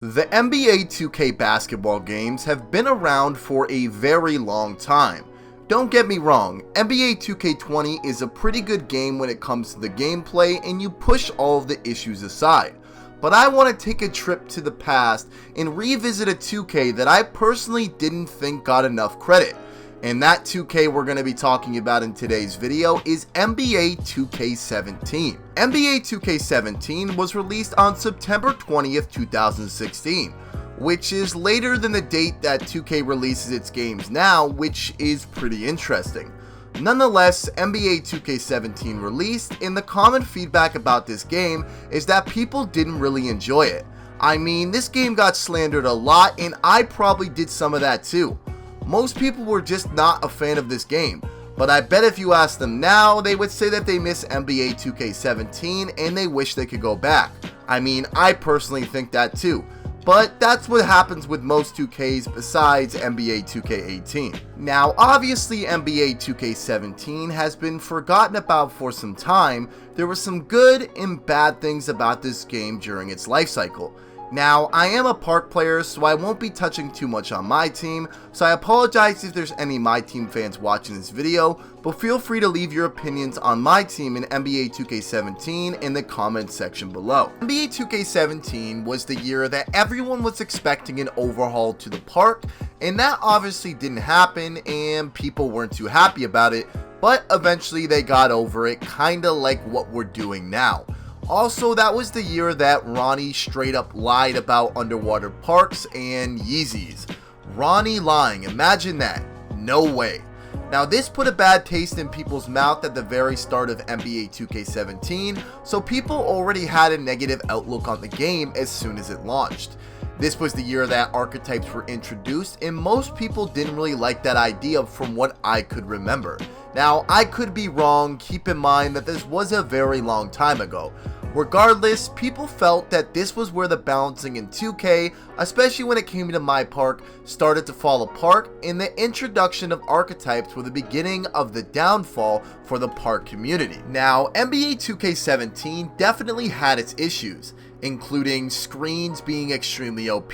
The NBA 2K basketball games have been around for a very long time. Don't get me wrong, NBA 2K20 is a pretty good game when it comes to the gameplay and you push all of the issues aside. But I want to take a trip to the past and revisit a 2K that I personally didn't think got enough credit. And that 2K we're going to be talking about in today's video is NBA 2K17. NBA 2K17 was released on September 20th, 2016, which is later than the date that 2K releases its games now, which is pretty interesting. Nonetheless, NBA 2K17 released, and the common feedback about this game is that people didn't really enjoy it. I mean, this game got slandered a lot, and I probably did some of that too. Most people were just not a fan of this game, but I bet if you ask them now, they would say that they miss NBA 2K17 and they wish they could go back. I mean, I personally think that too, but that's what happens with most 2Ks besides NBA 2K18. Now, obviously NBA 2K17 has been forgotten about for some time. There were some good and bad things about this game during its life cycle. Now, I am a park player, so I won't be touching too much on my team, so I apologize if there's any my team fans watching this video, but feel free to leave your opinions on my team in NBA 2K17 in the comments section below. NBA 2K17 was the year that everyone was expecting an overhaul to the park, and that obviously didn't happen, and people weren't too happy about it, but eventually they got over it, kinda like what we're doing now. Also, that was the year that Ronnie straight up lied about underwater parks and Yeezys. Ronnie lying, imagine that. No way. Now, this put a bad taste in people's mouth at the very start of NBA 2K17, so people already had a negative outlook on the game as soon as it launched. This was the year that archetypes were introduced, and most people didn't really like that idea from what I could remember. Now, I could be wrong, keep in mind that this was a very long time ago. Regardless, people felt that this was where the balancing in 2K, especially when it came to my park, started to fall apart, and the introduction of archetypes were the beginning of the downfall for the park community. Now, NBA 2K17 definitely had its issues, including screens being extremely OP.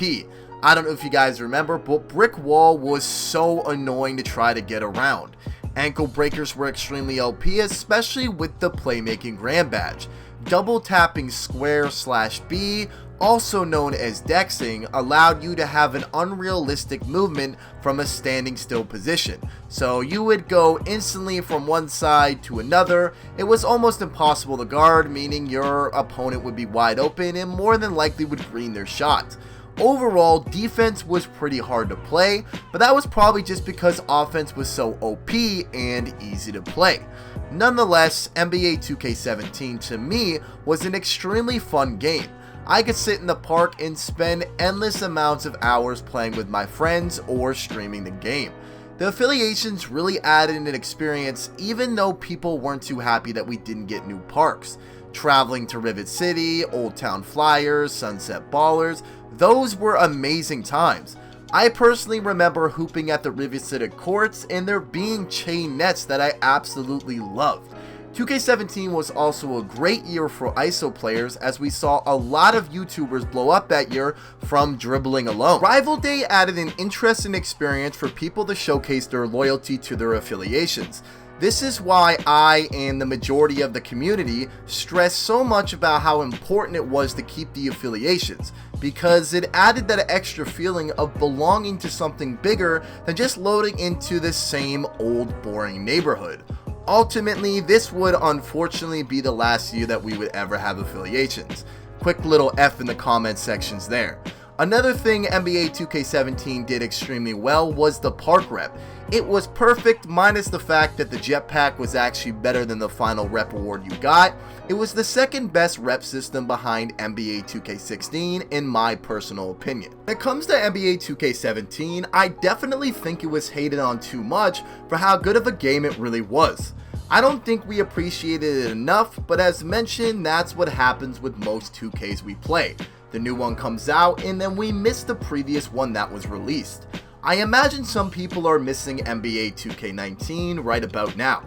I don't know if you guys remember, but Brick Wall was so annoying to try to get around. Ankle breakers were extremely OP, especially with the playmaking grand badge. Double tapping square/B, also known as dexing, allowed you to have an unrealistic movement from a standing still position. So you would go instantly from one side to another. It was almost impossible to guard, meaning your opponent would be wide open and more than likely would green their shot. Overall, defense was pretty hard to play, but that was probably just because offense was so OP and easy to play. Nonetheless, NBA 2K17 to me was an extremely fun game. I could sit in the park and spend endless amounts of hours playing with my friends or streaming the game. The affiliations really added an experience even though people weren't too happy that we didn't get new parks. Traveling to Rivet City, Old Town Flyers, Sunset Ballers, those were amazing times. I personally remember hooping at the Rivet City courts and there being chain nets that I absolutely loved. 2K17 was also a great year for ISO players as we saw a lot of YouTubers blow up that year from dribbling alone. Rival Day added an interesting experience for people to showcase their loyalty to their affiliations. This is why I and the majority of the community stress so much about how important it was to keep the affiliations, because it added that extra feeling of belonging to something bigger than just loading into the same old boring neighborhood. Ultimately, this would unfortunately be the last year that we would ever have affiliations. Quick little F in the comment sections there. Another thing NBA 2K17 did extremely well was the park rep. It was perfect minus the fact that the jetpack was actually better than the final rep award you got. It was the second best rep system behind NBA 2K16 in my personal opinion. When it comes to NBA 2K17, I definitely think it was hated on too much for how good of a game it really was. I don't think we appreciated it enough, but as mentioned, that's what happens with most 2Ks we play. The new one comes out and then we miss the previous one that was released. I imagine some people are missing NBA 2K19 right about now.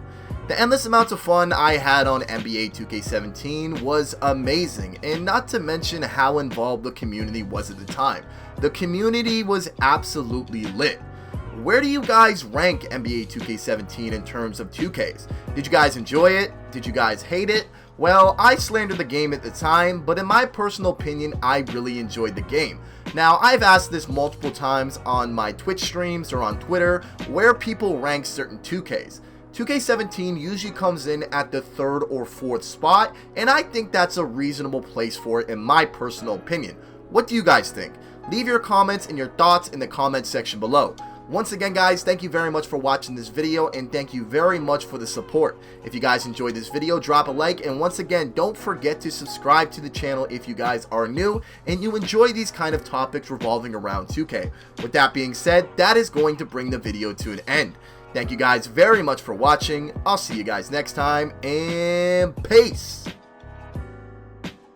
The endless amounts of fun I had on NBA 2K17 was amazing, and not to mention how involved the community was at the time. The community was absolutely lit. Where do you guys rank NBA 2K17 in terms of 2Ks? Did you guys enjoy it? Did you guys hate it? Well, I slandered the game at the time, but in my personal opinion, I really enjoyed the game. Now, I've asked this multiple times on my Twitch streams or on Twitter, where people rank certain 2Ks. 2K17 usually comes in at the 3rd or 4th spot, and I think that's a reasonable place for it in my personal opinion. What do you guys think? Leave your comments and your thoughts in the comment section below. Once again, guys, thank you very much for watching this video, and thank you very much for the support. If you guys enjoyed this video, drop a like, and once again, don't forget to subscribe to the channel if you guys are new and you enjoy these kind of topics revolving around 2K. With that being said, that is going to bring the video to an end. Thank you guys very much for watching. I'll see you guys next time, and peace!